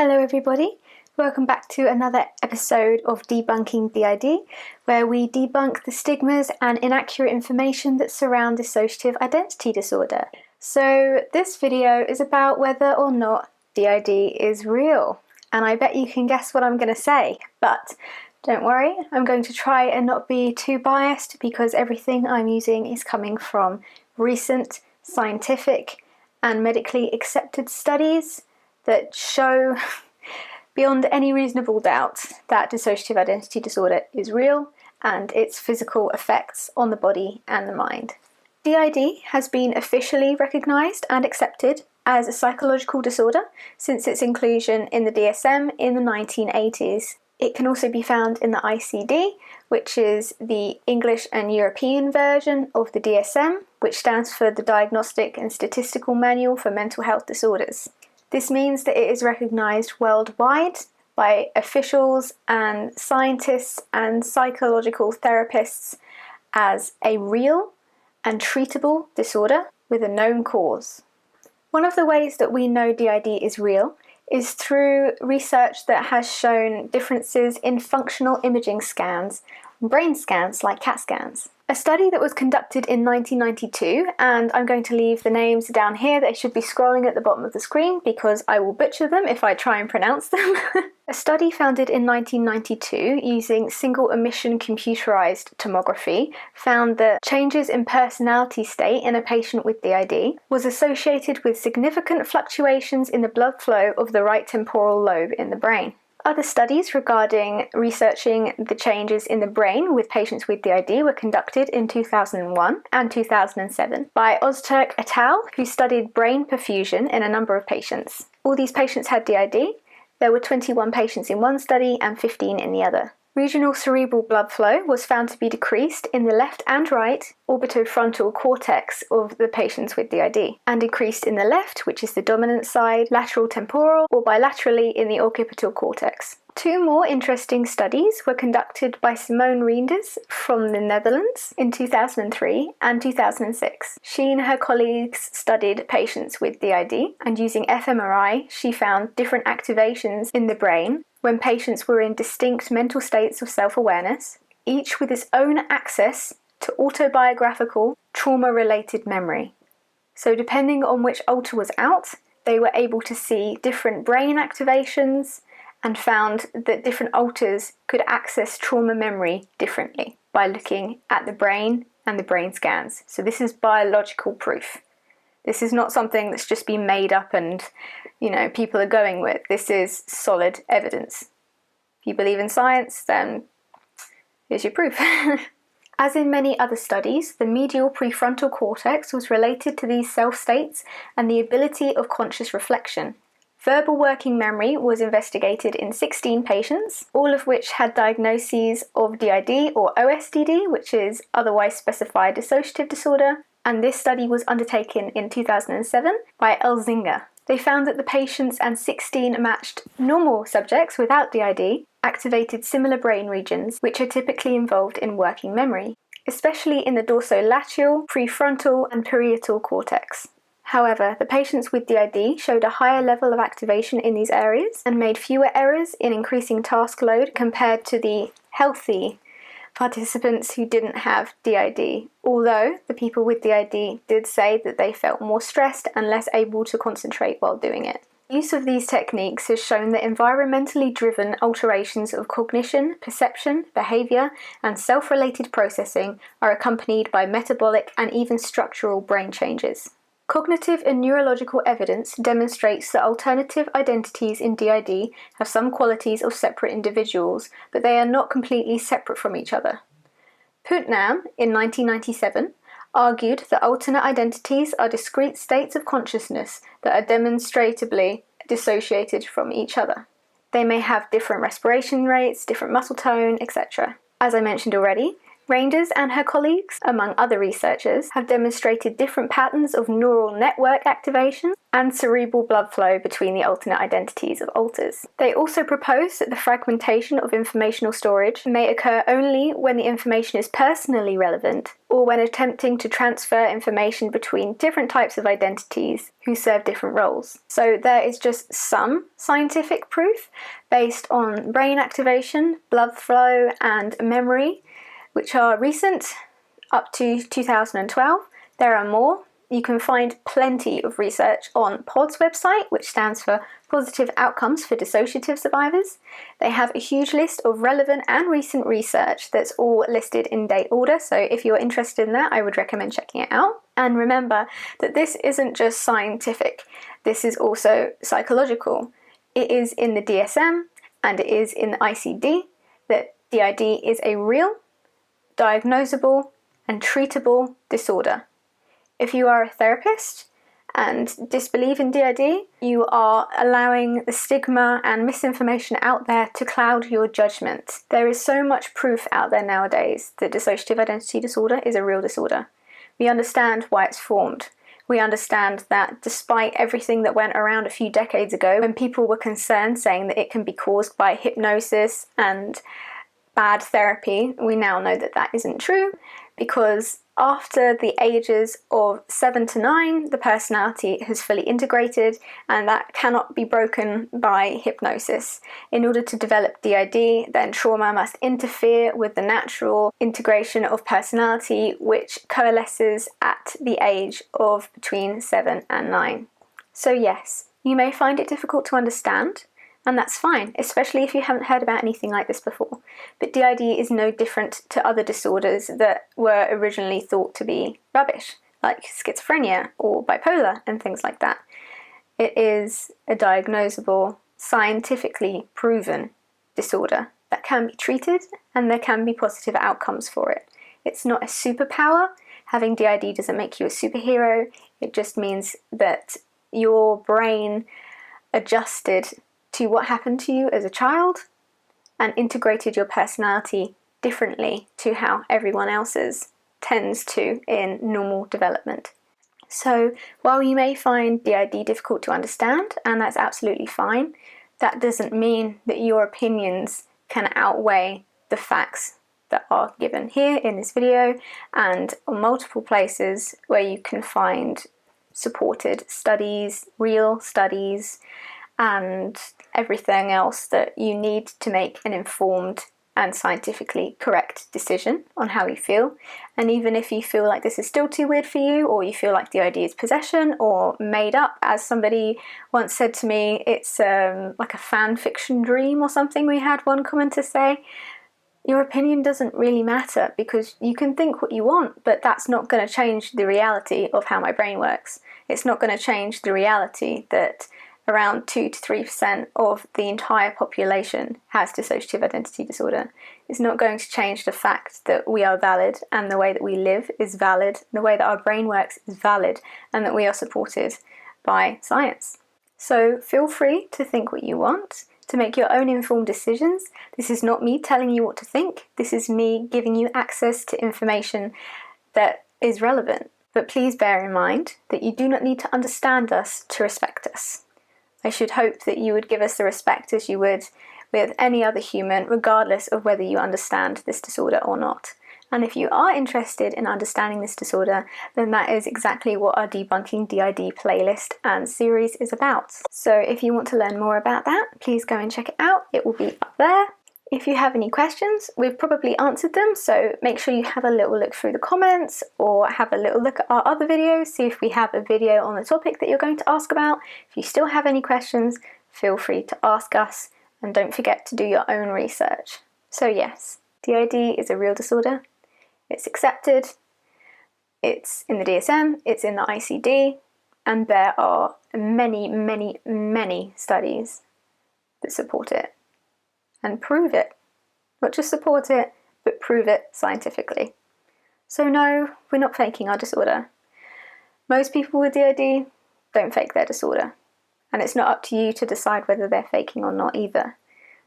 Hello everybody, welcome back to another episode of Debunking DID, where we debunk the stigmas and inaccurate information that surround dissociative identity disorder. So this video is about whether or not DID is real, and I bet you can guess what I'm going to say, but don't worry, I'm going to try and not be too biased because everything I'm using is coming from recent scientific and medically accepted studies that show beyond any reasonable doubt that dissociative identity disorder is real and its physical effects on the body and the mind. DID has been officially recognised and accepted as a psychological disorder since its inclusion in the DSM in the 1980s. It can also be found in the ICD, which is the English and European version of the DSM, which stands for the Diagnostic and Statistical Manual for Mental Health Disorders. This means that it is recognised worldwide by officials and scientists and psychological therapists as a real and treatable disorder with a known cause. One of the ways that we know DID is real is through research that has shown differences in functional imaging scans, brain scans like CAT scans. A study that was conducted in 1992, and I'm going to leave the names down here. They should be scrolling at the bottom of the screen because I will butcher them if I try and pronounce them. A study founded in 1992 using single emission computerized tomography found that changes in personality state in a patient with DID was associated with significant fluctuations in the blood flow of the right temporal lobe in the brain. Other studies regarding researching the changes in the brain with patients with DID were conducted in 2001 and 2007 by Ozturk et al., who studied brain perfusion in a number of patients. All these patients had DID. There were 21 patients in one study and 15 in the other. Regional cerebral blood flow was found to be decreased in the left and right orbitofrontal cortex of the patients with DID, and increased in the left, which is the dominant side, lateral temporal, or bilaterally in the occipital cortex. Two more interesting studies were conducted by Simone Reinders from the Netherlands in 2003 and 2006. She and her colleagues studied patients with DID, and using fMRI, she found different activations in the brain when patients were in distinct mental states of self-awareness, each with its own access to autobiographical, trauma-related memory. So depending on which alter was out, they were able to see different brain activations and found that different alters could access trauma memory differently by looking at the brain and the brain scans. So this is biological proof. This is not something that's just been made up and, people are going with. This is solid evidence. If you believe in science, then here's your proof. As in many other studies, the medial prefrontal cortex was related to these self-states and the ability of conscious reflection. Verbal working memory was investigated in 16 patients, all of which had diagnoses of DID or OSDD, which is otherwise specified dissociative disorder, and this study was undertaken in 2007 by Elzinga. They found that the patients and 16 matched normal subjects without DID activated similar brain regions which are typically involved in working memory, especially in the dorsolateral, prefrontal and parietal cortex. However, the patients with DID showed a higher level of activation in these areas and made fewer errors in increasing task load compared to the healthy participants who didn't have DID, although the people with DID did say that they felt more stressed and less able to concentrate while doing it. Use of these techniques has shown that environmentally driven alterations of cognition, perception, behaviour, and self-related processing are accompanied by metabolic and even structural brain changes. Cognitive and neurological evidence demonstrates that alternative identities in DID have some qualities of separate individuals, but they are not completely separate from each other. Putnam, in 1997, argued that alternate identities are discrete states of consciousness that are demonstrably dissociated from each other. They may have different respiration rates, different muscle tone, etc. As I mentioned already, Reinders and her colleagues, among other researchers, have demonstrated different patterns of neural network activation and cerebral blood flow between the alternate identities of alters. They also propose that the fragmentation of informational storage may occur only when the information is personally relevant or when attempting to transfer information between different types of identities who serve different roles. So there is just some scientific proof based on brain activation, blood flow, and memory, which are recent, up to 2012. There are more. You can find plenty of research on POD's website, which stands for Positive Outcomes for Dissociative Survivors. They have a huge list of relevant and recent research that's all listed in date order, so if you're interested in that, I would recommend checking it out. And remember that this isn't just scientific, this is also psychological. It is in the DSM and it is in the ICD that DID is a real, diagnosable, and treatable disorder. If you are a therapist and disbelieve in DID, you are allowing the stigma and misinformation out there to cloud your judgment. There is so much proof out there nowadays that dissociative identity disorder is a real disorder. We understand why it's formed. We understand that despite everything that went around a few decades ago, when people were concerned saying that it can be caused by hypnosis and bad therapy, we now know that that isn't true, because after the ages of 7 to 9, the personality has fully integrated, and that cannot be broken by hypnosis. In order to develop DID, then trauma must interfere with the natural integration of personality, which coalesces at the age of between 7 and 9. So yes, you may find it difficult to understand, and that's fine, especially if you haven't heard about anything like this before. But DID is no different to other disorders that were originally thought to be rubbish, like schizophrenia or bipolar and things like that. It is a diagnosable, scientifically proven disorder that can be treated, and there can be positive outcomes for it. It's not a superpower. Having DID doesn't make you a superhero. It just means that your brain adjusted to what happened to you as a child and integrated your personality differently to how everyone else's tends to in normal development. So while you may find DID difficult to understand, and that's absolutely fine, that doesn't mean that your opinions can outweigh the facts that are given here in this video and on multiple places where you can find supported studies, real studies, and everything else that you need to make an informed and scientifically correct decision on how you feel. And even if you feel like this is still too weird for you, or you feel like the idea is possession or made up, as somebody once said to me, it's like a fan fiction dream or something, we had one commenter say, your opinion doesn't really matter, because you can think what you want, but that's not going to change the reality of how my brain works. It's not going to change the reality that around 2 to 3% of the entire population has dissociative identity disorder. It's not going to change the fact that we are valid, and the way that we live is valid, the way that our brain works is valid, and that we are supported by science. So feel free to think what you want, to make your own informed decisions. This is not me telling you what to think, this is me giving you access to information that is relevant. But please bear in mind that you do not need to understand us to respect us. I should hope that you would give us the respect as you would with any other human, regardless of whether you understand this disorder or not. And if you are interested in understanding this disorder, then that is exactly what our Debunking DID playlist and series is about. So if you want to learn more about that, please go and check it out. It will be up there. If you have any questions, we've probably answered them, so make sure you have a little look through the comments or have a little look at our other videos, see if we have a video on the topic that you're going to ask about. If you still have any questions, feel free to ask us, and don't forget to do your own research. So yes, DID is a real disorder. It's accepted, it's in the DSM, it's in the ICD, and there are many, many, many studies that support it and prove it. Not just support it, but prove it scientifically. So no, we're not faking our disorder. Most people with DID don't fake their disorder, and it's not up to you to decide whether they're faking or not either.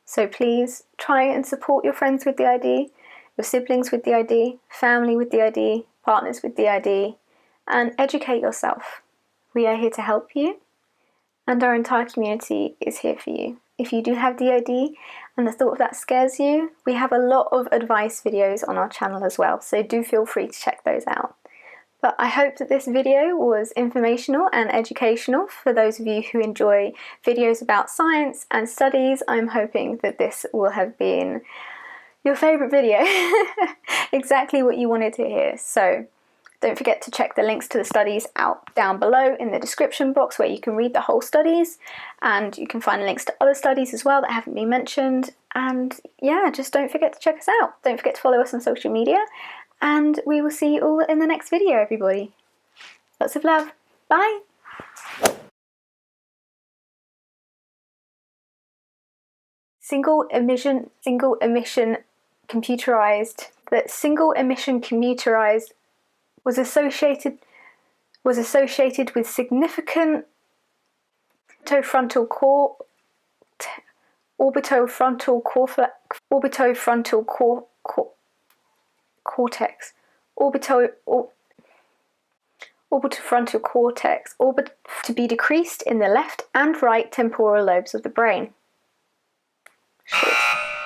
So please try and support your friends with DID. your siblings with DID, family with DID, partners with DID, and educate yourself. We are here to help you, and our entire community is here for you. If you do have DID and the thought of that scares you, we have a lot of advice videos on our channel as well, so do feel free to check those out. But I hope that this video was informational and educational for those of you who enjoy videos about science and studies. I'm hoping that this will have been your favourite video, exactly what you wanted to hear. So don't forget to check the links to the studies out down below in the description box where you can read the whole studies, and you can find links to other studies as well that haven't been mentioned. And yeah, just don't forget to check us out. Don't forget to follow us on social media. And we will see you all in the next video, everybody. Lots of love. Bye. Single emission computerized. That single emission computerized was associated with significant orbitofrontal cortex to be decreased in the left and right temporal lobes of the brain.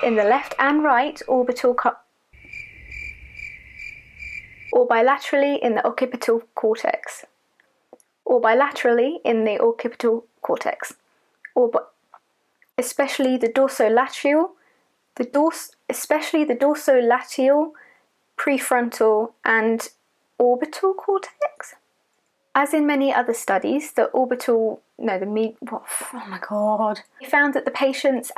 In the left and right orbital or bilaterally in the occipital cortex. Especially the dorsolateral, prefrontal and orbital cortex. As in many other studies, they found that the patients